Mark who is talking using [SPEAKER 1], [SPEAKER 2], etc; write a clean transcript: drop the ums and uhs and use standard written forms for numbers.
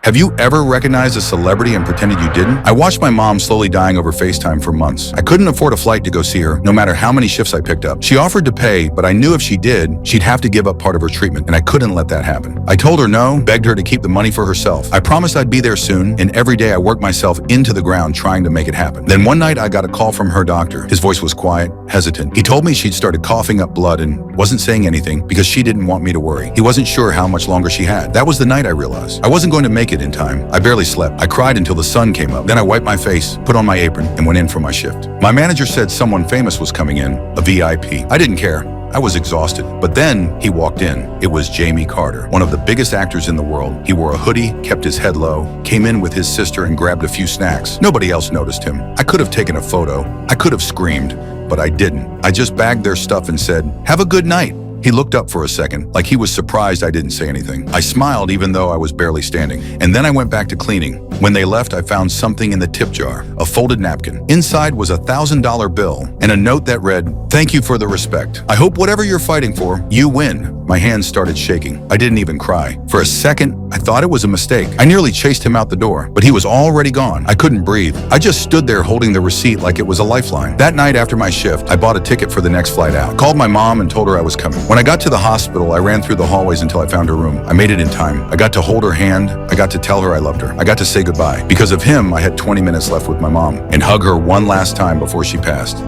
[SPEAKER 1] Have you ever recognized a celebrity and pretended you didn't? I watched my mom slowly dying over FaceTime for months. I couldn't afford a flight to go see her, no matter how many shifts I picked up. She offered to pay, but I knew if she did, she'd have to give up part of her treatment, and I couldn't let that happen. I told her no, begged her to keep the money for herself. I promised I'd be there soon, and every day I worked myself into the ground trying to make it happen. Then one night I got a call from her doctor. His voice was quiet, hesitant. He told me she'd started coughing up blood and wasn't saying anything because she didn't want me to worry. He wasn't sure how much longer she had. That was the night I realized I wasn't going to make it in time. I barely slept. I cried until the sun came up. Then I wiped my face, put on my apron, and went in for my shift. My manager said someone famous was coming in, a VIP. I didn't care. I was exhausted. But then he walked in. It was Jamie Carter, one of the biggest actors in the world. He wore a hoodie, kept his head low, came in with his sister and grabbed a few snacks. Nobody else noticed him. I could have taken a photo. I could have screamed, but I didn't. I just bagged their stuff and said, "Have a good night." He looked up for a second, like he was surprised I didn't say anything. I smiled even though I was barely standing. And then I went back to cleaning. When they left, I found something in the tip jar, a folded napkin. Inside was a $1,000 bill and a note that read, "Thank you for the respect. I hope whatever you're fighting for, you win." My hands started shaking. I didn't even cry. For a second, I thought it was a mistake. I nearly chased him out the door, but he was already gone. I couldn't breathe. I just stood there holding the receipt like it was a lifeline. That night after my shift, I bought a ticket for the next flight out. Called my mom and told her I was coming. When I got to the hospital, I ran through the hallways until I found her room. I made it in time. I got to hold her hand. I got to tell her I loved her. I got to say goodbye. Because of him, I had 20 minutes left with my mom and hug her one last time before she passed.